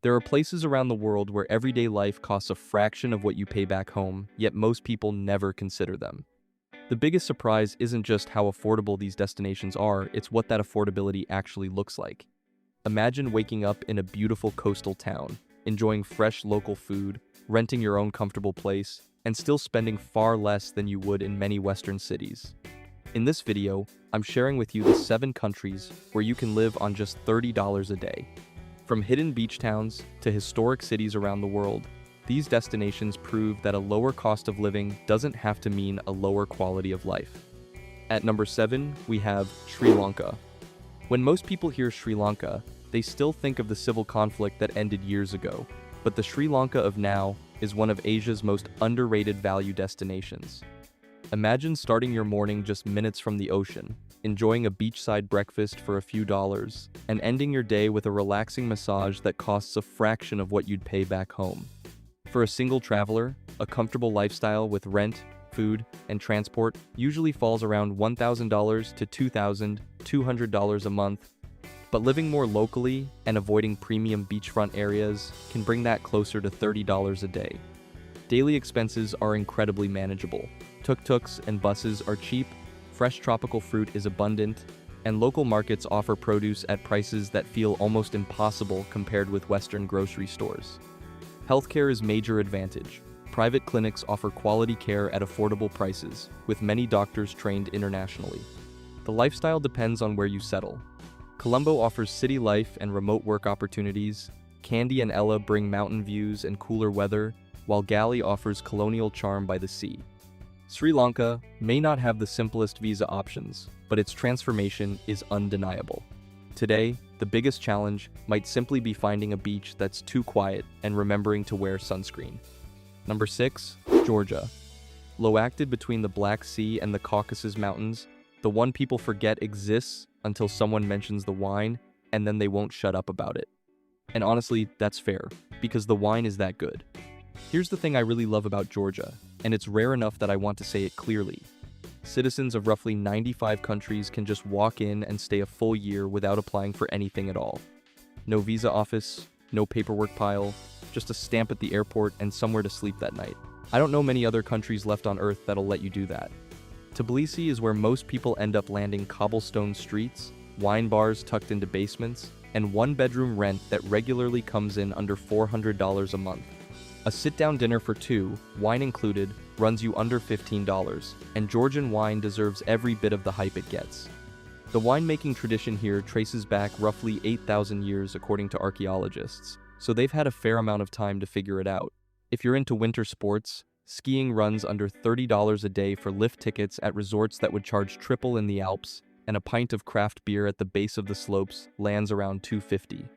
There are places around the world where everyday life costs a fraction of what you pay back home, yet most people never consider them. The biggest surprise isn't just how affordable these destinations are, it's what that affordability actually looks like. Imagine waking up in a beautiful coastal town, enjoying fresh local food, renting your own comfortable place, and still spending far less than you would in many Western cities. In this video, I'm sharing with you the 7 countries where you can live on just $30 a day. From hidden beach towns to historic cities around the world, these destinations prove that a lower cost of living doesn't have to mean a lower quality of life. At number 7, we have Sri Lanka. When most people hear Sri Lanka, they still think of the civil conflict that ended years ago, but the Sri Lanka of now is one of Asia's most underrated value destinations. Imagine starting your morning just minutes from the ocean, enjoying a beachside breakfast for a few dollars, and ending your day with a relaxing massage that costs a fraction of what you'd pay back home. For a single traveler, a comfortable lifestyle with rent, food, and transport usually falls around $1,000 to $2,200 a month, but living more locally and avoiding premium beachfront areas can bring that closer to $30 a day. Daily expenses are incredibly manageable. Tuk-tuks and buses are cheap, fresh tropical fruit is abundant, and local markets offer produce at prices that feel almost impossible compared with Western grocery stores. Healthcare is a major advantage. Private clinics offer quality care at affordable prices, with many doctors trained internationally. The lifestyle depends on where you settle. Colombo offers city life and remote work opportunities, Kandy and Ella bring mountain views and cooler weather, while Gali offers colonial charm by the sea. Sri Lanka may not have the simplest visa options, but its transformation is undeniable. Today, the biggest challenge might simply be finding a beach that's too quiet and remembering to wear sunscreen. Number 6, Georgia. Located between the Black Sea and the Caucasus Mountains, the one people forget exists until someone mentions the wine, and then they won't shut up about it. And honestly, that's fair, because the wine is that good. Here's the thing I really love about Georgia, and it's rare enough that I want to say it clearly. Citizens of roughly 95 countries can just walk in and stay a full year without applying for anything at all. No visa office, no paperwork pile, just a stamp at the airport and somewhere to sleep that night. I don't know many other countries left on Earth that'll let you do that. Tbilisi is where most people end up landing: cobblestone streets, wine bars tucked into basements, and one-bedroom rent that regularly comes in under $400 a month. A sit-down dinner for 2, wine included, runs you under $15, and Georgian wine deserves every bit of the hype it gets. The winemaking tradition here traces back roughly 8,000 years according to archaeologists, so they've had a fair amount of time to figure it out. If you're into winter sports, skiing runs under $30 a day for lift tickets at resorts that would charge triple in the Alps, and a pint of craft beer at the base of the slopes lands around $250.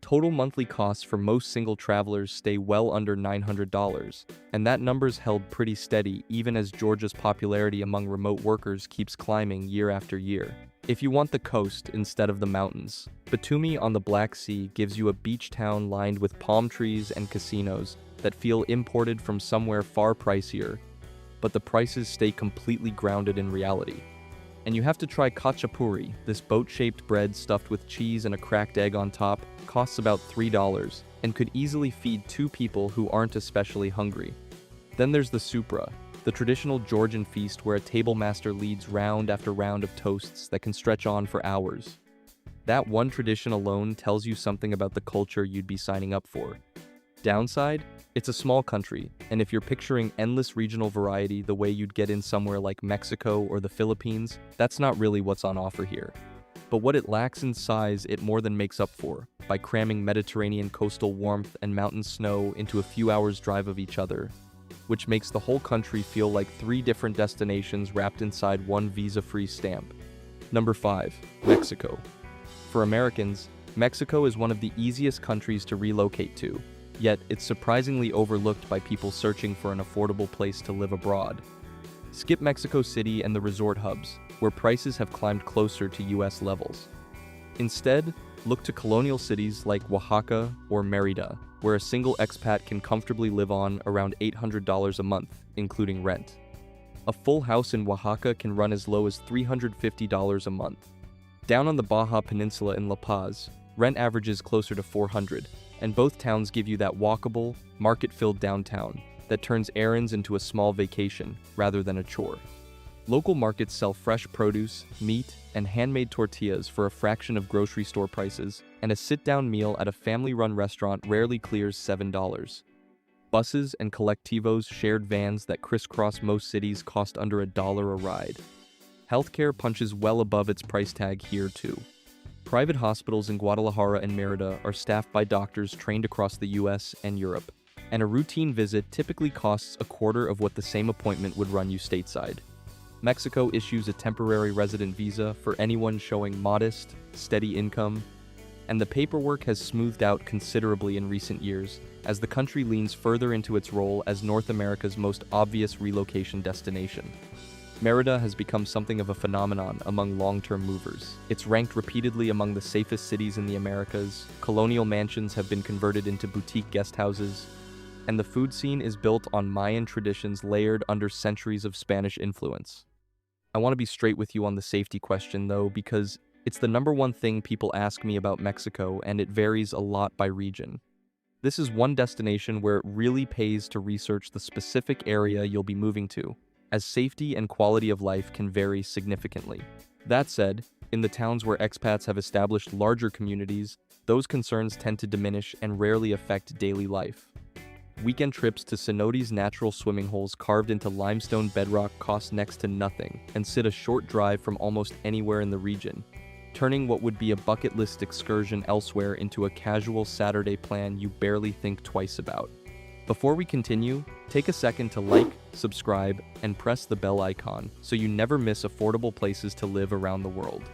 Total monthly costs for most single travelers stay well under $900, and that number's held pretty steady even as Georgia's popularity among remote workers keeps climbing year after year. If you want the coast instead of the mountains, Batumi on the Black Sea gives you a beach town lined with palm trees and casinos that feel imported from somewhere far pricier, but the prices stay completely grounded in reality. And you have to try khachapuri, this boat-shaped bread stuffed with cheese and a cracked egg on top, costs about $3, and could easily feed 2 people who aren't especially hungry. Then there's the supra, the traditional Georgian feast where a table master leads round after round of toasts that can stretch on for hours. That one tradition alone tells you something about the culture you'd be signing up for. Downside? It's a small country, and if you're picturing endless regional variety the way you'd get in somewhere like Mexico or the Philippines, that's not really what's on offer here. But what it lacks in size, it more than makes up for, by cramming Mediterranean coastal warmth and mountain snow into a few hours' drive of each other, which makes the whole country feel like 3 different destinations wrapped inside one visa-free stamp. Number 5, Mexico. For Americans, Mexico is one of the easiest countries to relocate to. Yet, it's surprisingly overlooked by people searching for an affordable place to live abroad. Skip Mexico City and the resort hubs, where prices have climbed closer to US levels. Instead, look to colonial cities like Oaxaca or Mérida, where a single expat can comfortably live on around $800 a month, including rent. A full house in Oaxaca can run as low as $350 a month. Down on the Baja Peninsula in La Paz, rent averages closer to $400, and both towns give you that walkable, market-filled downtown that turns errands into a small vacation rather than a chore. Local markets sell fresh produce, meat, and handmade tortillas for a fraction of grocery store prices, and a sit-down meal at a family-run restaurant rarely clears $7. Buses and colectivos, shared vans that crisscross most cities, cost under $1 a ride. Healthcare punches well above its price tag here too. Private hospitals in Guadalajara and Mérida are staffed by doctors trained across the US and Europe, and a routine visit typically costs a quarter of what the same appointment would run you stateside. Mexico issues a temporary resident visa for anyone showing modest, steady income, and the paperwork has smoothed out considerably in recent years as the country leans further into its role as North America's most obvious relocation destination. Mérida has become something of a phenomenon among long-term movers. It's ranked repeatedly among the safest cities in the Americas, colonial mansions have been converted into boutique guest houses, and the food scene is built on Mayan traditions layered under centuries of Spanish influence. I want to be straight with you on the safety question though, because it's the number one thing people ask me about Mexico, and it varies a lot by region. This is one destination where it really pays to research the specific area you'll be moving to, as safety and quality of life can vary significantly. That said, in the towns where expats have established larger communities, those concerns tend to diminish and rarely affect daily life. Weekend trips to cenotes, natural swimming holes carved into limestone bedrock, cost next to nothing and sit a short drive from almost anywhere in the region, turning what would be a bucket list excursion elsewhere into a casual Saturday plan you barely think twice about. Before we continue, take a second to like, subscribe, and press the bell icon so you never miss affordable places to live around the world.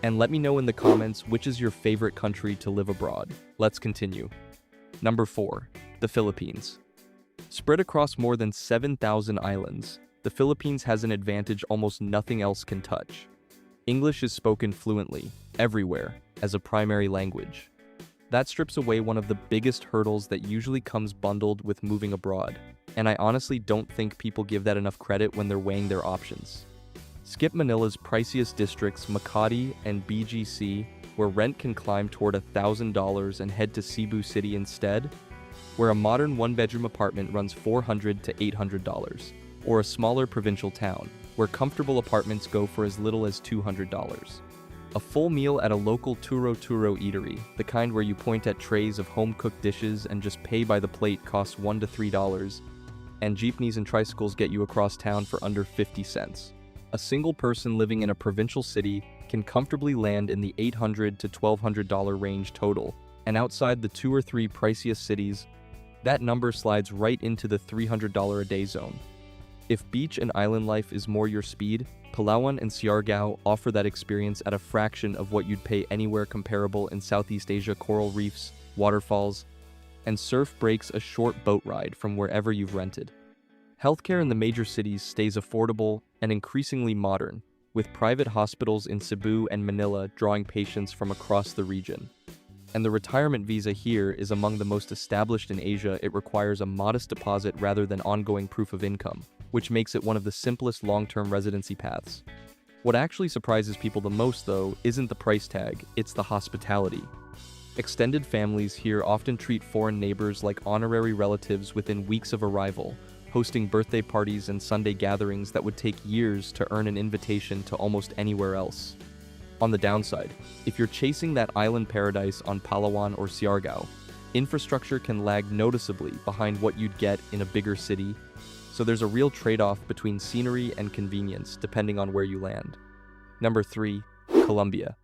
And let me know in the comments which is your favorite country to live abroad. Let's continue. Number 4. The Philippines. Spread across more than 7,000 islands, the Philippines has an advantage almost nothing else can touch. English is spoken fluently, everywhere, as a primary language. That strips away one of the biggest hurdles that usually comes bundled with moving abroad, and I honestly don't think people give that enough credit when they're weighing their options. Skip Manila's priciest districts, Makati and BGC, where rent can climb toward $1,000, and head to Cebu City instead, where a modern one-bedroom apartment runs $400 to $800, or a smaller provincial town, where comfortable apartments go for as little as $200. A full meal at a local turo-turo eatery, the kind where you point at trays of home-cooked dishes and just pay by the plate, costs $1 to $3, and jeepneys and tricycles get you across town for under 50 cents. A single person living in a provincial city can comfortably land in the $800 to $1,200 range total, and outside the 2 or 3 priciest cities, that number slides right into the $300 a day zone. If beach and island life is more your speed, Palawan and Siargao offer that experience at a fraction of what you'd pay anywhere comparable in Southeast Asia. Coral reefs, waterfalls, and surf breaks a short boat ride from wherever you've rented. Healthcare in the major cities stays affordable and increasingly modern, with private hospitals in Cebu and Manila drawing patients from across the region. And the retirement visa here is among the most established in Asia. It requires a modest deposit rather than ongoing proof of income, which makes it one of the simplest long-term residency paths. What actually surprises people the most, though, isn't the price tag, it's the hospitality. Extended families here often treat foreign neighbors like honorary relatives within weeks of arrival, hosting birthday parties and Sunday gatherings that would take years to earn an invitation to almost anywhere else. On the downside, if you're chasing that island paradise on Palawan or Siargao, infrastructure can lag noticeably behind what you'd get in a bigger city, so there's a real trade-off between scenery and convenience depending on where you land. Number 3. Colombia.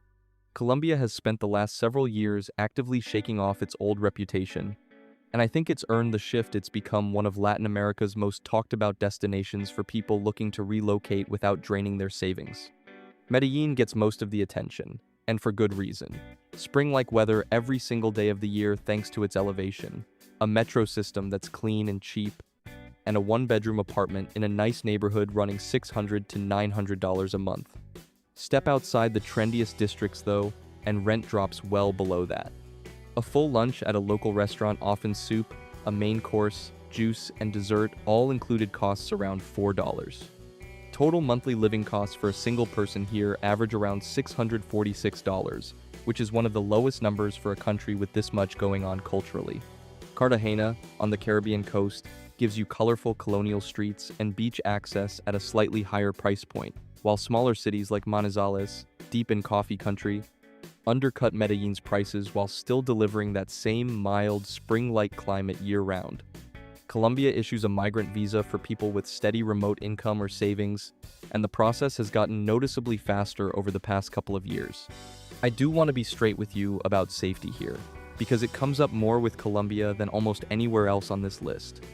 Colombia has spent the last several years actively shaking off its old reputation, and I think it's earned the shift. It's become one of Latin America's most talked about destinations for people looking to relocate without draining their savings. Medellin gets most of the attention, and for good reason. Spring-like weather every single day of the year thanks to its elevation, a metro system that's clean and cheap, and a one-bedroom apartment in a nice neighborhood running $600 to $900 a month. Step outside the trendiest districts though, and rent drops well below that. A full lunch at a local restaurant, often soup, a main course, juice, and dessert, all included, costs around $4. Total monthly living costs for a single person here average around $646, which is one of the lowest numbers for a country with this much going on culturally. Cartagena, on the Caribbean coast, gives you colorful colonial streets and beach access at a slightly higher price point, while smaller cities like Manizales, deep in coffee country, undercut Medellin's prices while still delivering that same mild, spring-like climate year-round. Colombia issues a migrant visa for people with steady remote income or savings, and the process has gotten noticeably faster over the past couple of years. I do want to be straight with you about safety here, because it comes up more with Colombia than almost anywhere else on this list.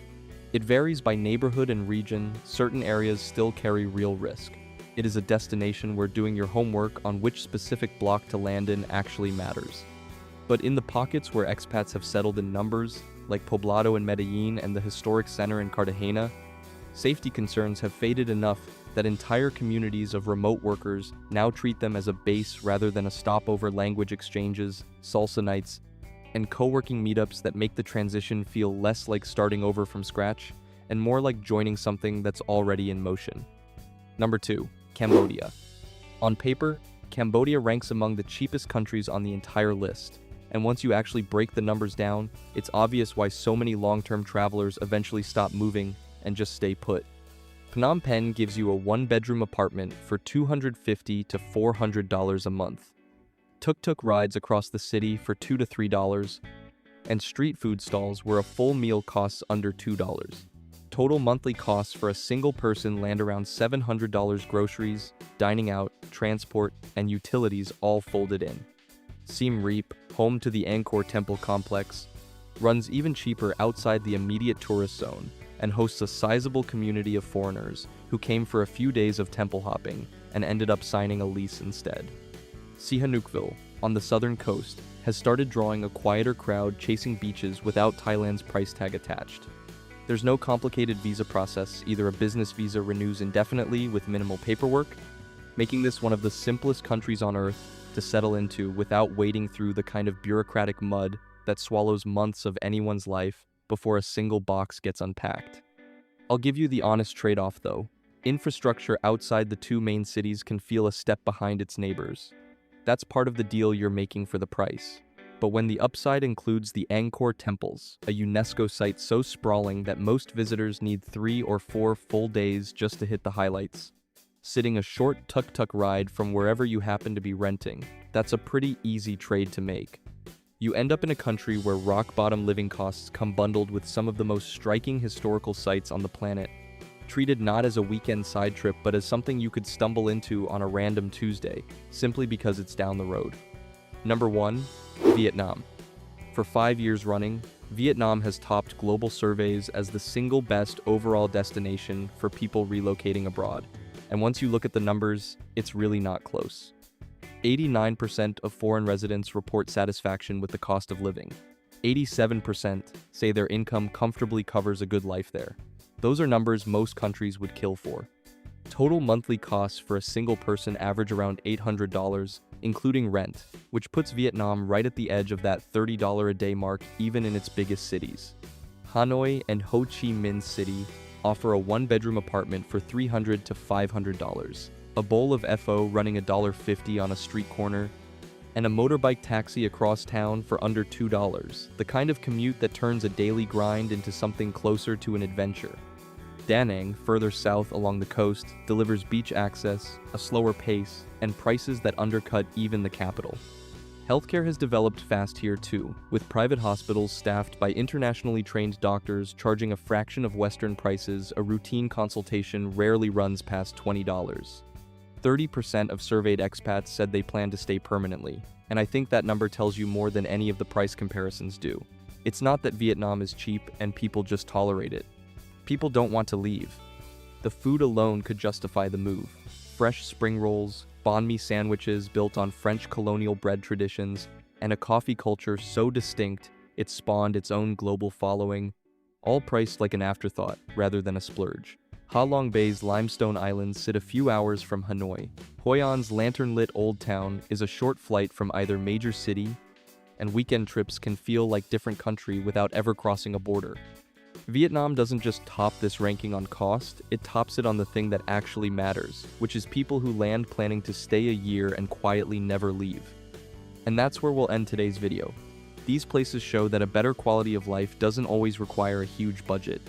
It varies by neighborhood and region. Certain areas still carry real risk. It is a destination where doing your homework on which specific block to land in actually matters. But in the pockets where expats have settled in numbers, like Poblado in Medellin and the historic center in Cartagena, safety concerns have faded enough that entire communities of remote workers now treat them as a base rather than a stopover. Language exchanges, salsa nights, and co-working meetups that make the transition feel less like starting over from scratch and more like joining something that's already in motion. Number 2, Cambodia. On paper, Cambodia ranks among the cheapest countries on the entire list. And once you actually break the numbers down, it's obvious why so many long-term travelers eventually stop moving and just stay put. Phnom Penh gives you a one-bedroom apartment for $250 to $400 a month. Tuk-tuk rides across the city for $2 to $3, and street food stalls where a full meal costs under $2. Total monthly costs for a single person land around $700. Groceries, dining out, transport, and utilities all folded in. Siem Reap, home to the Angkor Temple complex, runs even cheaper outside the immediate tourist zone and hosts a sizable community of foreigners who came for a few days of temple hopping and ended up signing a lease instead. Sihanoukville, on the southern coast, has started drawing a quieter crowd chasing beaches without Thailand's price tag attached. There's no complicated visa process. Either a business visa renews indefinitely with minimal paperwork, making this one of the simplest countries on earth to settle into without wading through the kind of bureaucratic mud that swallows months of anyone's life before a single box gets unpacked. I'll give you the honest trade-off though. Infrastructure outside the two main cities can feel a step behind its neighbors. That's part of the deal you're making for the price. But when the upside includes the Angkor temples, a UNESCO site so sprawling that most visitors need 3 or 4 full days just to hit the highlights, sitting a short tuk-tuk ride from wherever you happen to be renting, that's a pretty easy trade to make. You end up in a country where rock-bottom living costs come bundled with some of the most striking historical sites on the planet, treated not as a weekend side trip but as something you could stumble into on a random Tuesday, simply because it's down the road. Number 1, Vietnam. For 5 years running, Vietnam has topped global surveys as the single best overall destination for people relocating abroad. And once you look at the numbers, it's really not close. 89% of foreign residents report satisfaction with the cost of living. 87% say their income comfortably covers a good life there. Those are numbers most countries would kill for. Total monthly costs for a single person average around $800, including rent, which puts Vietnam right at the edge of that $30 a day mark even in its biggest cities. Hanoi and Ho Chi Minh City offer a one-bedroom apartment for $300 to $500, a bowl of FO running $1.50 on a street corner, and a motorbike taxi across town for under $2, the kind of commute that turns a daily grind into something closer to an adventure. Da Nang, further south along the coast, delivers beach access, a slower pace, and prices that undercut even the capital. Healthcare has developed fast here too, with private hospitals staffed by internationally trained doctors charging a fraction of Western prices. A routine consultation rarely runs past $20. 30% of surveyed expats said they plan to stay permanently, and I think that number tells you more than any of the price comparisons do. It's not that Vietnam is cheap and people just tolerate it. People don't want to leave. The food alone could justify the move. Fresh spring rolls, banh mi sandwiches built on French colonial bread traditions, and a coffee culture so distinct it spawned its own global following, all priced like an afterthought rather than a splurge. Ha Long Bay's limestone islands sit a few hours from Hanoi. Hoi An's lantern-lit Old Town is a short flight from either major city, and weekend trips can feel like different country without ever crossing a border. Vietnam doesn't just top this ranking on cost, it tops it on the thing that actually matters, which is people who land planning to stay a year and quietly never leave. And that's where we'll end today's video. These places show that a better quality of life doesn't always require a huge budget.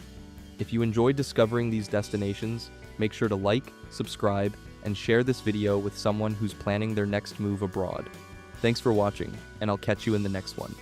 If you enjoyed discovering these destinations, make sure to like, subscribe, and share this video with someone who's planning their next move abroad. Thanks for watching, and I'll catch you in the next one.